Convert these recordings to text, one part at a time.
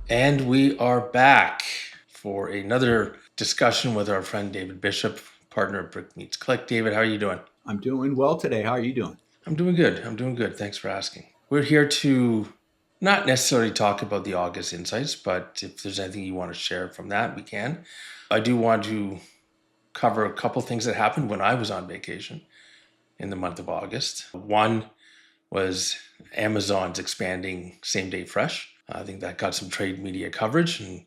And we are back for another discussion with our friend David Bishop, partner at Brick Meets Click. David, how are you doing? I'm doing well today. How are you doing? I'm doing good. I'm doing good. Thanks for asking. We're here to not necessarily talk about the August insights, but if there's anything you want to share from that, we can. I do want to cover a couple things that happened when I was on vacation in the month of August. One was Amazon's expanding same day fresh. I think that got some trade media coverage, and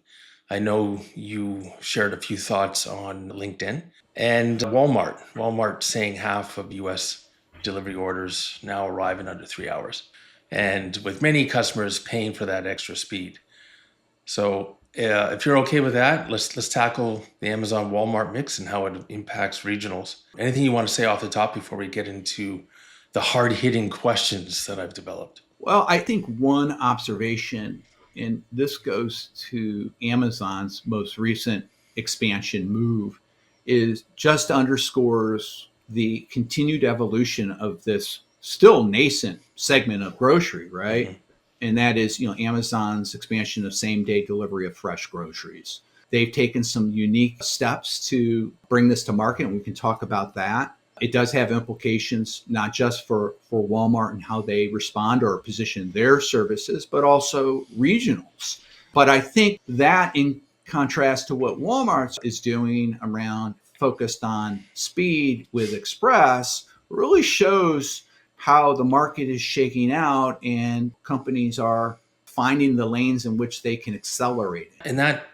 I know you shared a few thoughts on LinkedIn. And Walmart saying half of US delivery orders now arrive in under 3 hours, and with many customers paying for that extra speed. So, if you're okay with that, let's tackle the Amazon Walmart mix and how it impacts regionals. Anything you want to say off the top before we get into the hard hitting questions that I've developed? Well, I think one observation, and this goes to Amazon's most recent expansion move, is just underscores the continued evolution of this still nascent segment of grocery, right? Hmm. And that is, Amazon's expansion of same day delivery of fresh groceries. They've taken some unique steps to bring this to market, and we can talk about that. It does have implications not just for Walmart and how they respond or position their services, but also regionals. But I think that in contrast to what Walmart is doing around focused on speed with Express really shows how the market is shaking out and companies are finding the lanes in which they can accelerate it. And that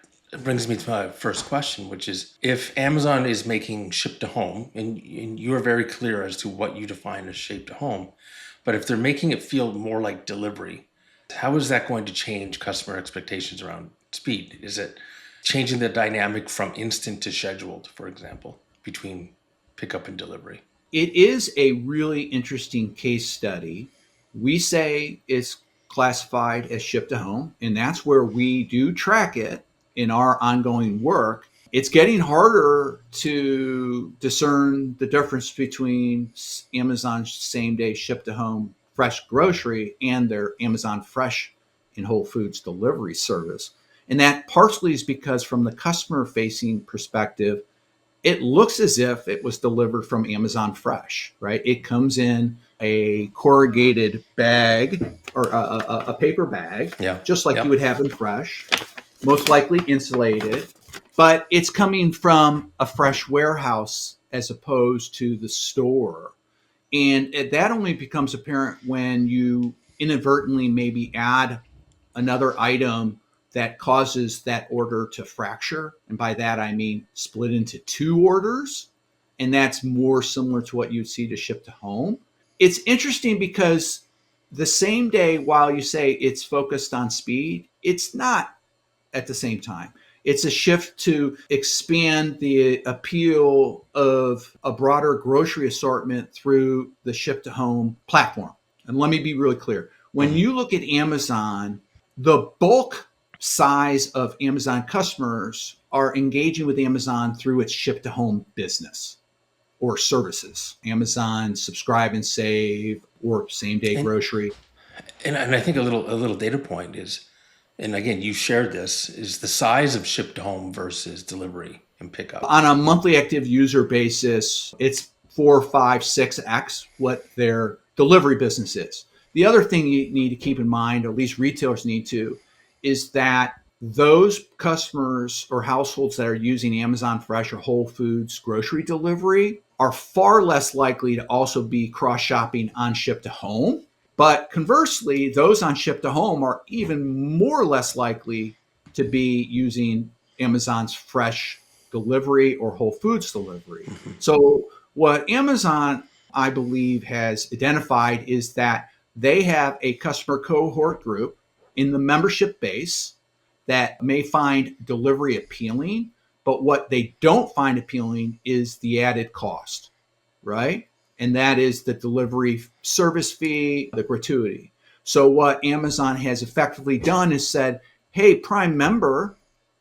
brings me to my first question, which is if Amazon is making ship to home, and you are very clear as to what you define as ship to home, but if they're making it feel more like delivery, how is that going to change customer expectations around speed? Is it changing the dynamic from instant to scheduled, for example, between pickup and delivery? It is a really interesting case study. We say it's classified as ship to home, and that's where we do track it in our ongoing work. It's getting harder to discern the difference between Amazon's same day ship to home fresh grocery and their Amazon Fresh and Whole Foods delivery service. And that partially is because, from the customer facing perspective, it looks as if it was delivered from Amazon Fresh, right? It comes in a corrugated bag or a paper bag, Yeah. just like you Yep. would have in Fresh, most likely insulated, but it's coming from a fresh warehouse as opposed to the store. And that only becomes apparent when you inadvertently maybe add another item that causes that order to fracture. And by that, I mean split into two orders. And that's more similar to what you'd see to ship to home. It's interesting because the same day, while you say it's focused on speed, it's not at the same time. It's a shift to expand the appeal of a broader grocery assortment through the ship to home platform. And let me be really clear. When Mhm. you look at Amazon, the bulk size of Amazon customers are engaging with Amazon through its ship to home business or services. Amazon Subscribe and Save or same day And grocery. and I think a little data point is, and again, you shared this, is the size of ship to home versus delivery and pickup. On a monthly active user basis, it's 4, 5, 6x what their delivery business is. The other thing you need to keep in mind, or at least retailers need to, is that those customers or households that are using Amazon Fresh or Whole Foods grocery delivery are far less likely to also be cross shopping on ship to home. But conversely, those on ship to home are even more less likely to be using Amazon's fresh delivery or Whole Foods delivery. Mhm. So, what Amazon, I believe, has identified is that they have a customer cohort group in the membership base that may find delivery appealing, but what they don't find appealing is the added cost, right? And that is the delivery service fee, the gratuity. So, what Amazon has effectively done is said, hey, Prime member,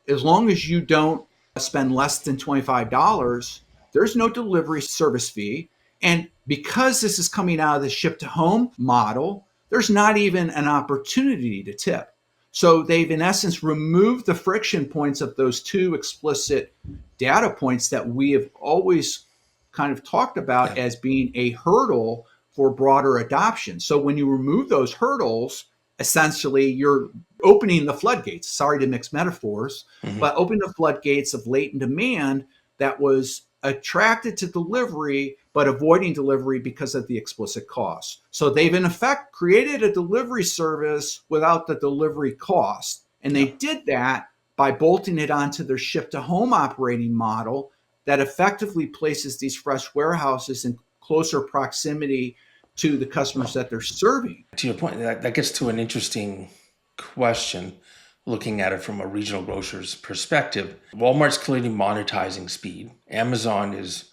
as long as you don't spend less than $25, there's no delivery service fee. And because this is coming out of the ship to home model, there's not even an opportunity to tip. So they've, in essence, removed the friction points of those two explicit data points that we have always kind of talked about Yeah. as being a hurdle for broader adoption. So when you remove those hurdles, essentially you're opening the floodgates. Sorry to mix metaphors, Hmm. but opening the floodgates of latent demand that was attracted to delivery but avoiding delivery because of the explicit cost. So they've in effect created a delivery service without the delivery cost. And they Yeah. did that by bolting it onto their ship to home operating model that effectively places these fresh warehouses in closer proximity to the customers that they're serving. To your point, that gets to an interesting question looking at it from a regional grocer's perspective. Walmart's clearly monetizing speed. Amazon is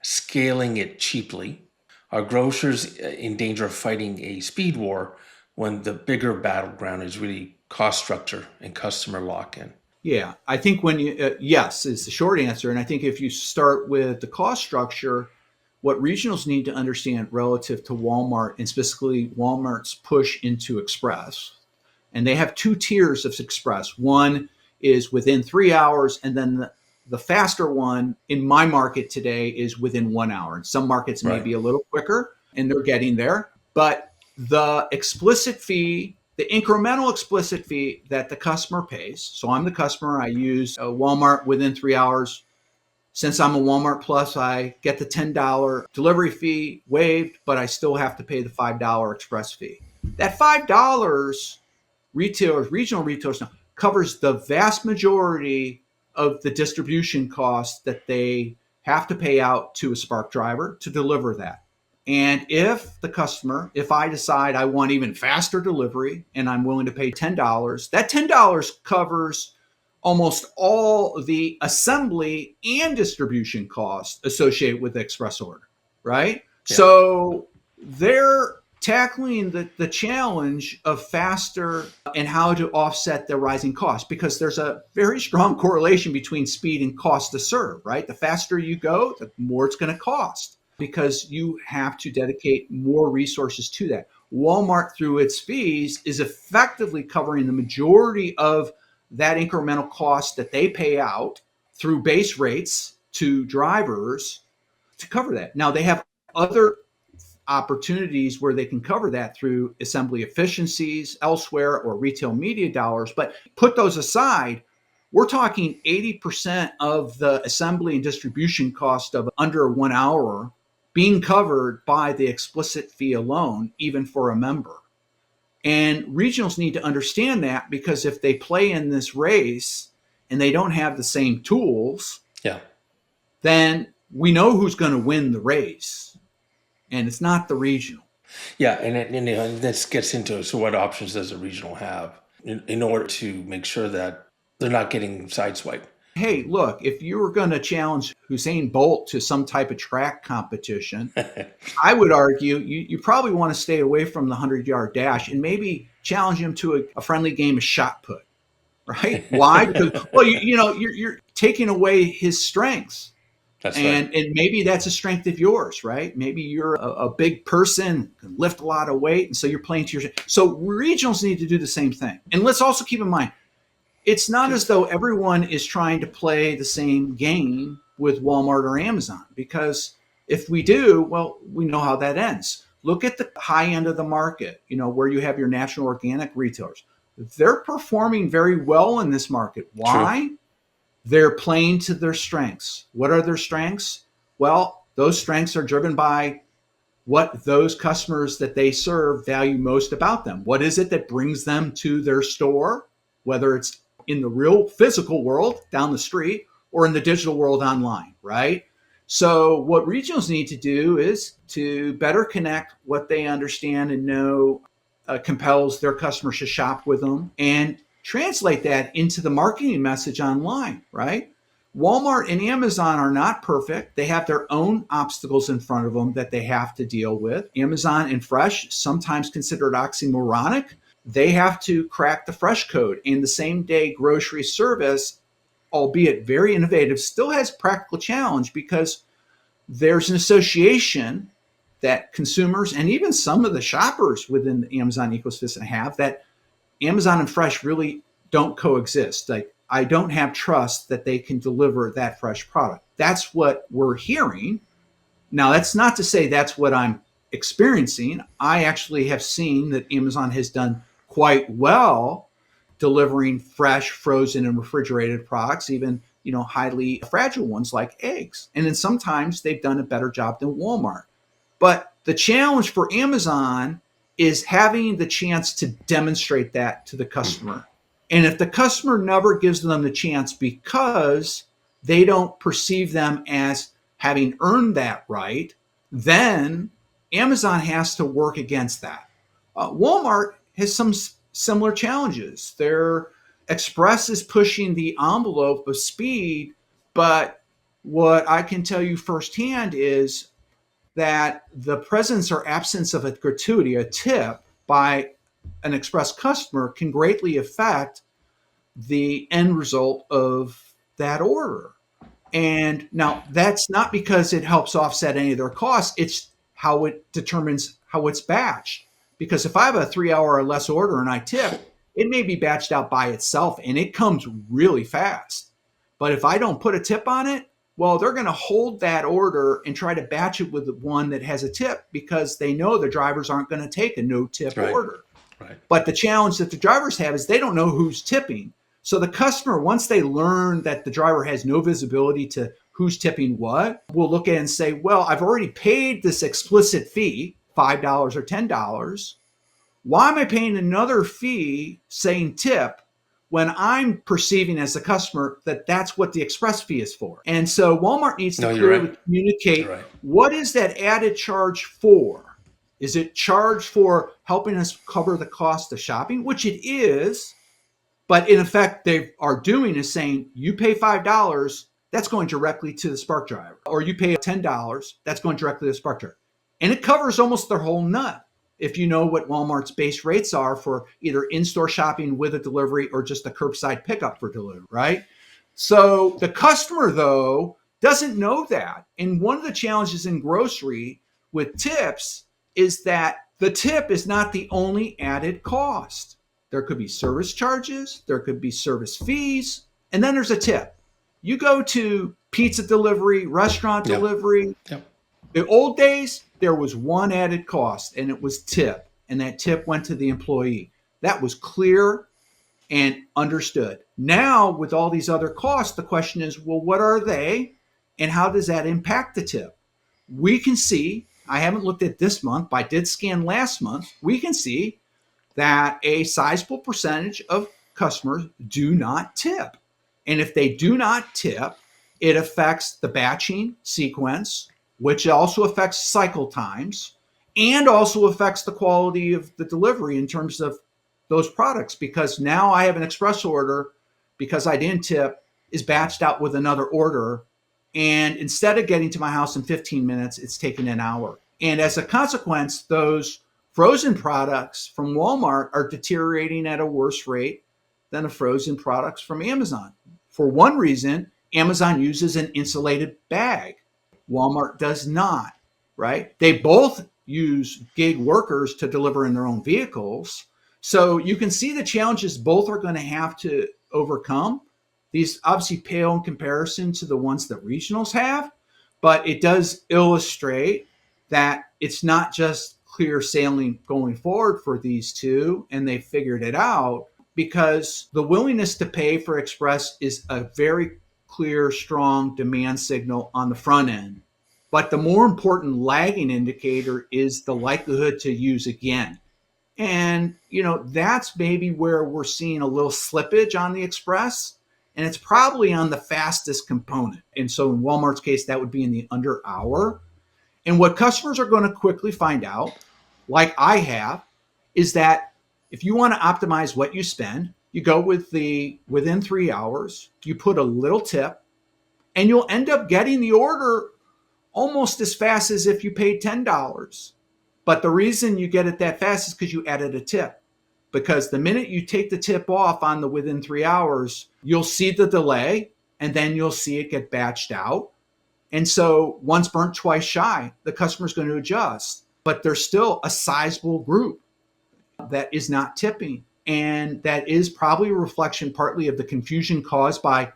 scaling it cheaply. Are grocers in danger of fighting a speed war when the bigger battleground is really cost structure and customer lock in? Yeah, I think when you, yes, is the short answer. And I think if you start with the cost structure, what regionals need to understand relative to Walmart and specifically Walmart's push into Express, and they have two tiers of Express. One is within 3 hours, and then the faster one in my market today is within 1 hour. In some markets, it may Right. be a little quicker, and they're getting there. But the explicit fee, the incremental explicit fee that the customer pays. So I'm the customer. I use a Walmart within 3 hours. Since I'm a Walmart Plus, I get the $10 delivery fee waived, but I still have to pay the $5 express fee. That $5 retailers, regional retailers now, covers the vast majority of the distribution costs that they have to pay out to a Spark driver to deliver that. And if I decide I want even faster delivery and I'm willing to pay $10, that $10 covers almost all the assembly and distribution costs associated with the express order, right? Yeah. So they're tackling the challenge of faster and how to offset the rising cost because there's a very strong correlation between speed and cost to serve, right? The faster you go, the more it's going to cost because you have to dedicate more resources to that. Walmart, through its fees, is effectively covering the majority of that incremental cost that they pay out through base rates to drivers to cover that. Now, they have other opportunities where they can cover that through assembly efficiencies elsewhere or retail media dollars. But put those aside, we're talking 80% of the assembly and distribution cost of under 1 hour being covered by the explicit fee alone, even for a member. And regionals need to understand that because if they play in this race and they don't have the same tools, Yeah. then we know who's going to win the race. And it's not the regional. Yeah, and this gets into, so what options does a regional have in order to make sure that they're not getting sideswiped? Hey, look, if you were going to challenge Usain Bolt to some type of track competition, I would argue you probably want to stay away from the 100-yard dash and maybe challenge him to a friendly game of shot put, right? Why? Because, well, you're taking away his strengths. That's right. And maybe that's a strength of yours, right? Maybe you're a big person, can lift a lot of weight, and so you're playing to your. So regionals need to do the same thing. And let's also keep in mind, it's not as though everyone is trying to play the same game with Walmart or Amazon, because if we do, well, we know how that ends. Look at the high end of the market, where you have your national organic retailers. They're performing very well in this market. Why? True. They're playing to their strengths. What are their strengths? Well, those strengths are driven by what those customers that they serve value most about them. What is it that brings them to their store, whether it's in the real physical world down the street or in the digital world online, right? So what regionals need to do is to better connect what they understand and know compels their customers to shop with them and translate that into the marketing message online, right? Walmart and Amazon are not perfect. They have their own obstacles in front of them that they have to deal with. Amazon and Fresh, sometimes considered oxymoronic, they have to crack the Fresh code. And the same day grocery service, albeit very innovative, still has practical challenge because there's an association that consumers and even some of the shoppers within the Amazon ecosystem have that Amazon and fresh really don't coexist. Like, I don't have trust that they can deliver that fresh product. That's what we're hearing. Now, that's not to say that's what I'm experiencing. I actually have seen that Amazon has done quite well delivering fresh, frozen, and refrigerated products, even highly fragile ones like eggs. And then sometimes they've done a better job than Walmart. But the challenge for Amazon is having the chance to demonstrate that to the customer. And if the customer never gives them the chance because they don't perceive them as having earned that right, then Amazon has to work against that. Walmart has some similar challenges. Their Express is pushing the envelope of speed, but what I can tell you firsthand is that the presence or absence of a gratuity, a tip by an Express customer can greatly affect the end result of that order. And now that's not because it helps offset any of their costs. It's how it determines how it's batched. Because if I have a 3 hour or less order and I tip, it may be batched out by itself and it comes really fast. But if I don't put a tip on it, well, they're going to hold that order and try to batch it with one that has a tip because they know the drivers aren't going to take a no tip order. Right. But the challenge that the drivers have is they don't know who's tipping. So the customer, once they learn that the driver has no visibility to who's tipping what, will look at it and say, well, I've already paid this explicit fee, $5 or $10. Why am I paying another fee saying tip when I'm perceiving as a customer that that's what the Express fee is for? And so Walmart needs to clearly communicate, what is that added charge for? Is it charged for helping us cover the cost of shopping, which it is? But in effect, they are doing is saying, you pay $5, that's going directly to the Spark driver. Or you pay $10, that's going directly to the Spark driver. And it covers almost their whole nut if you know what Walmart's base rates are for either in-store shopping with a delivery or just a curbside pickup for delivery, right? So the customer, though, doesn't know that. And one of the challenges in grocery with tips is that the tip is not the only added cost. There could be service charges, there could be service fees, and then there's a tip. You go to pizza delivery, restaurant delivery. The old days, there was one added cost, and it was tip, and that tip went to the employee. That was clear and understood. Now, with all these other costs, the question is, well, what are they, and how does that impact the tip? We can see, I haven't looked at this month, but I did scan last month, we can see that a sizable percentage of customers do not tip. And if they do not tip, it affects the batching sequence, which also affects cycle times, and also affects the quality of the delivery in terms of those products. Because now I have an Express order, because I didn't tip, is batched out with another order. And instead of getting to my house in 15 minutes, it's taken an hour. And as a consequence, those frozen products from Walmart are deteriorating at a worse rate than the frozen products from Amazon. For one reason, Amazon uses an insulated bag. Walmart does not, right? They both use gig workers to deliver in their own vehicles. So you can see the challenges both are going to have to overcome. These obviously pale in comparison to the ones that regionals have, but it does illustrate that it's not just clear sailing going forward for these two, and they figured it out, because the willingness to pay for Express is a very clear, strong demand signal on the front end. But the more important lagging indicator is the likelihood to use again. And, that's maybe where we're seeing a little slippage on the Express, and it's probably on the fastest component. And so in Walmart's case, that would be in the under hour. And what customers are going to quickly find out, like I have, is that if you want to optimize what you spend, you go with the within 3 hours, you put a little tip, and you'll end up getting the order almost as fast as if you paid $10. But the reason you get it that fast is because you added a tip. Because the minute you take the tip off on the within 3 hours, you'll see the delay, and then you'll see it get batched out. And so once burnt, twice shy, the customer's going to adjust. But there's still a sizable group that is not tipping. And that is probably a reflection partly of the confusion caused by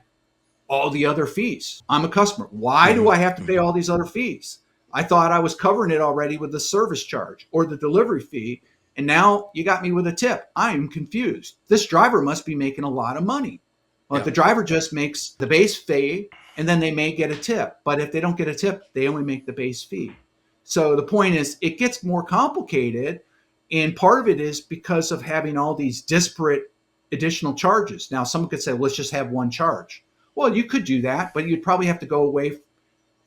all the other fees. I'm a customer. Why do I have to pay all these other fees? I thought I was covering it already with the service charge or the delivery fee. And now you got me with a tip. I am confused. This driver must be making a lot of money. Well, if the driver just makes the base fee and then they may get a tip, but if they don't get a tip, they only make the base fee. So the point is, it gets more complicated. And part of it is because of having all these disparate additional charges. Now, someone could say, let's just have one charge. Well, you could do that, but you'd probably have to go away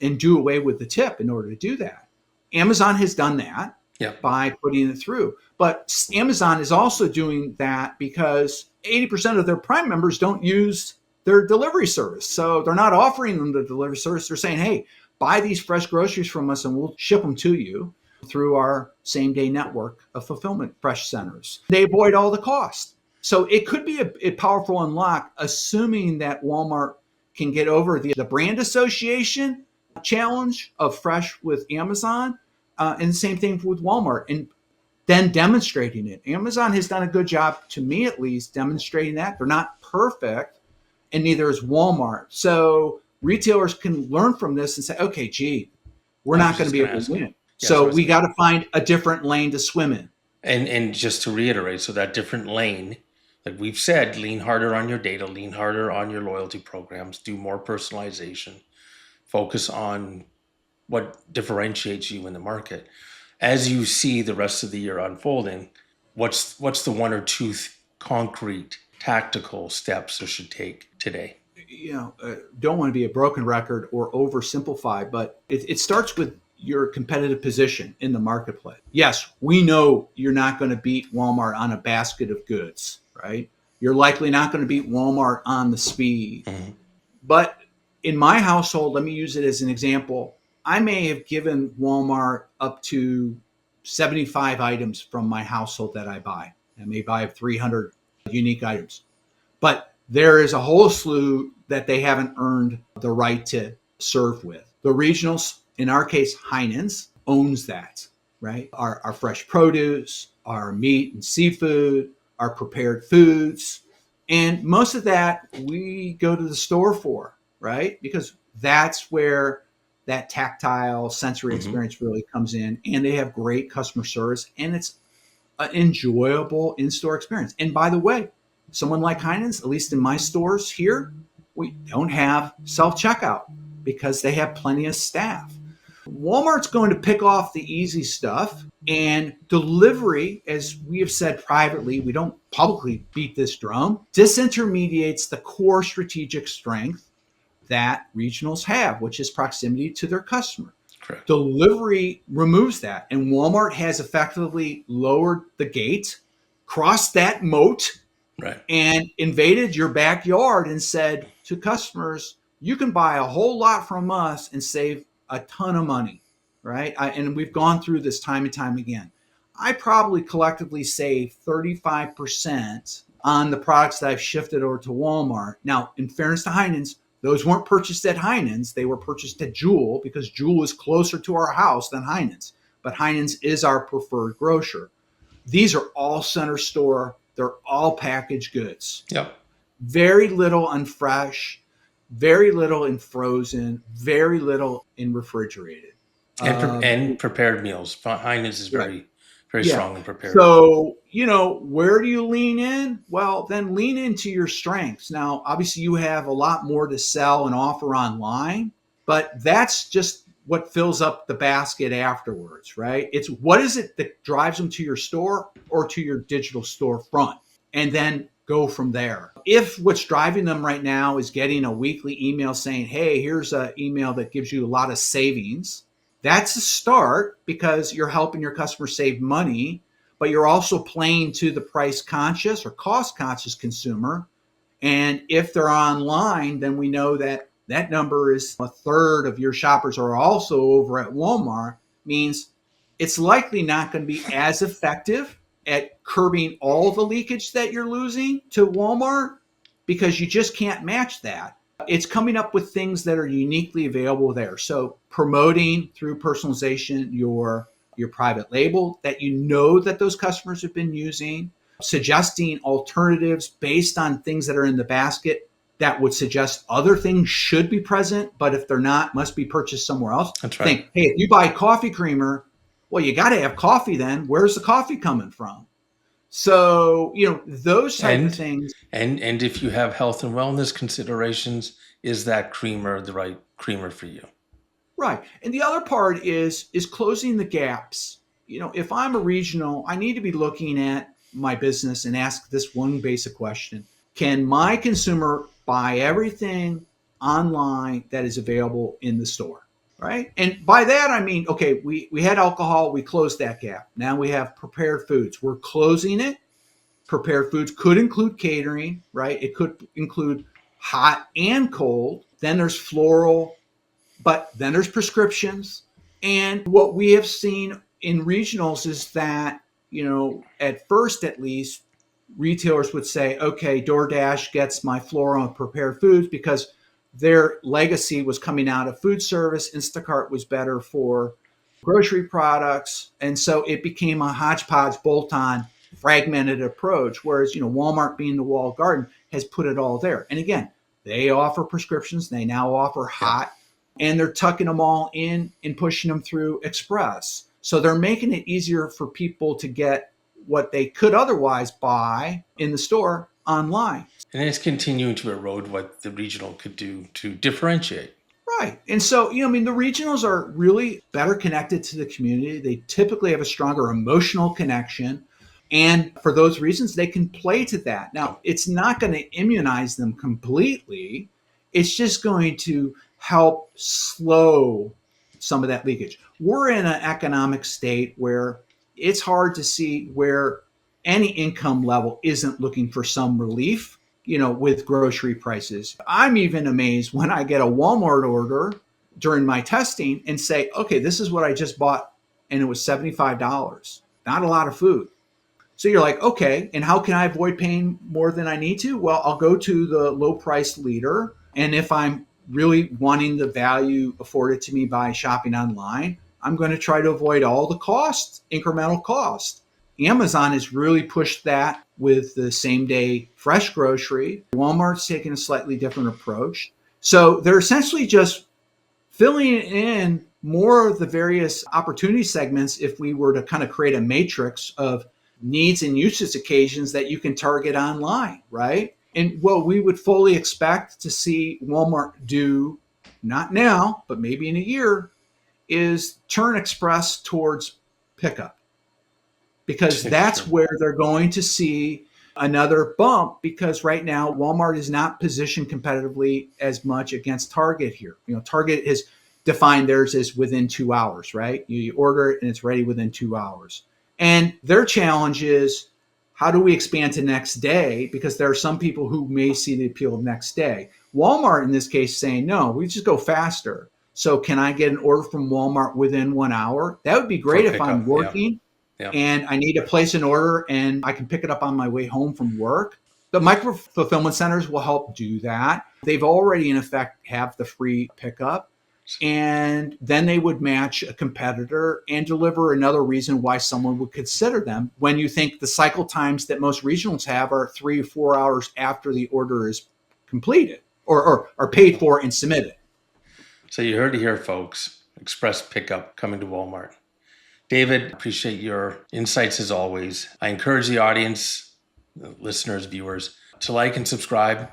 and do away with the tip in order to do that. Amazon has done that by putting it through. But Amazon is also doing that because 80% of their Prime members don't use their delivery service. So they're not offering them the delivery service. They're saying, hey, buy these fresh groceries from us and we'll ship them to you through our same-day network of fulfillment fresh centers. They avoid all the cost. So it could be a powerful unlock, assuming that Walmart can get over the brand association challenge of fresh with Amazon, and the same thing with Walmart, and then demonstrating it. Amazon has done a good job, to me at least, demonstrating that. They're not perfect, and neither is Walmart. So retailers can learn from this and say, okay, gee, we're not going to be able to win. So we got to find a different lane to swim in. And just to reiterate, so that different lane, like we've said, lean harder on your data, lean harder on your loyalty programs, do more personalization, focus on what differentiates you in the market. As you see the rest of the year unfolding, what's the one or two concrete tactical steps there should take today? Don't want to be a broken record or oversimplify, but it starts with your competitive position in the marketplace. Yes, we know you're not going to beat Walmart on a basket of goods, right? You're likely not going to beat Walmart on the speed. Mm-hmm. But in my household, let me use it as an example. I may have given Walmart up to 75 items from my household that I buy. I may buy 300 unique items. But there is a whole slew that they haven't earned the right to serve with. The regionals, in our case, Heinen's, owns that, right? Our fresh produce, our meat and seafood, our prepared foods. And most of that we go to the store for, right? Because that's where that tactile sensory experience really comes in. And they have great customer service, and it's an enjoyable in-store experience. And by the way, someone like Heinen's, at least in my stores here, we don't have self-checkout because they have plenty of staff. Walmart's going to pick off the easy stuff, and delivery, as we have said privately, we don't publicly beat this drum, disintermediates the core strategic strength that regionals have, which is proximity to their customer. Correct. Delivery removes that, and Walmart has effectively lowered the gate, crossed that moat, right, and invaded your backyard and said to customers, you can buy a whole lot from us and save a ton of money, right? And we've gone through this time and time again. I probably collectively save 35% on the products that I've shifted over to Walmart. Now, in fairness to Heinen's, those weren't purchased at Heinen's. They were purchased at Jewel because Jewel is closer to our house than Heinen's. But Heinen's is our preferred grocer. These are all center store. They're all packaged goods. Yep. Very little on fresh, very little in frozen, very little in refrigerated. And prepared meals. Heinen's is very strong in prepared. So, where do you lean in? Well, then lean into your strengths. Now, obviously, you have a lot more to sell and offer online, but that's just what fills up the basket afterwards, right? It's what is it that drives them to your store or to your digital storefront, and then go from there. If what's driving them right now is getting a weekly email saying, hey, here's an email that gives you a lot of savings, that's a start because you're helping your customers save money, but you're also playing to the price conscious or cost conscious consumer. And if they're online, then we know that that number is a third of your shoppers are also over at Walmart, means it's likely not going to be as effective at curbing all the leakage that you're losing to Walmart because you just can't match that. It's coming up with things that are uniquely available there. So promoting through personalization your private label that that those customers have been using, suggesting alternatives based on things that are in the basket that would suggest other things should be present, but if they're not, must be purchased somewhere else. That's right. Think, hey, if you buy coffee creamer, well, you got to have coffee then. Where's the coffee coming from? So, those type of things. And if you have health and wellness considerations, is that creamer the right creamer for you? Right. And the other part is closing the gaps. If I'm a regional, I need to be looking at my business and ask this one basic question. Can my consumer buy everything online that is available in the store? Right. And by that, I mean, okay, we had alcohol, we closed that gap. Now we have prepared foods. We're closing it. Prepared foods could include catering, right? It could include hot and cold. Then there's floral, but then there's prescriptions. And what we have seen in regionals is that, at first at least, retailers would say, okay, DoorDash gets my floral and prepared foods because their legacy was coming out of food service. Instacart was better for grocery products. And so it became a hodgepodge bolt-on fragmented approach, whereas, Walmart being the walled garden has put it all there. And again, they offer prescriptions. They now offer hot, and they're tucking them all in and pushing them through Express. So they're making it easier for people to get what they could otherwise buy in the store online. And it's continuing to erode what the regional could do to differentiate. Right. And so, the regionals are really better connected to the community. They typically have a stronger emotional connection. And for those reasons, they can play to that. Now, it's not going to immunize them completely. It's just going to help slow some of that leakage. We're in an economic state where it's hard to see where any income level isn't looking for some relief, with grocery prices. I'm even amazed when I get a Walmart order during my testing and say, okay, this is what I just bought, and it was $75. Not a lot of food. So you're like, okay, and how can I avoid paying more than I need to? Well, I'll go to the low price leader. And if I'm really wanting the value afforded to me by shopping online, I'm going to try to avoid all the cost, incremental cost. Amazon has really pushed that with the same day fresh grocery. Walmart's taking a slightly different approach. So they're essentially just filling in more of the various opportunity segments if we were to kind of create a matrix of needs and usage occasions that you can target online, right? And what we would fully expect to see Walmart do, not now, but maybe in a year, is turn Express towards pickup. Because that's where they're going to see another bump, because right now Walmart is not positioned competitively as much against Target here. Target has defined theirs as within 2 hours, right? You order it and it's ready within 2 hours. And their challenge is, how do we expand to next day? Because there are some people who may see the appeal of next day. Walmart, in this case, saying, no, we just go faster. So can I get an order from Walmart within 1 hour? That would be great if I'm working and I need to place an order and I can pick it up on my way home from work. The micro fulfillment centers will help do that. They've already, in effect, have the free pickup. And then they would match a competitor and deliver another reason why someone would consider them, when you think the cycle times that most regionals have are 3 or 4 hours after the order is completed or paid for and submitted. So you heard it here, folks. Express pickup coming to Walmart. David, appreciate your insights as always. I encourage the audience, listeners, viewers, to like and subscribe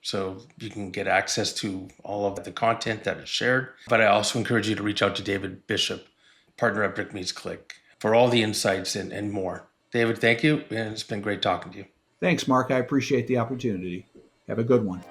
so you can get access to all of the content that is shared. But I also encourage you to reach out to David Bishop, partner at Brick Meets Click, for all the insights and more. David, thank you. And it's been great talking to you. Thanks, Mark. I appreciate the opportunity. Have a good one.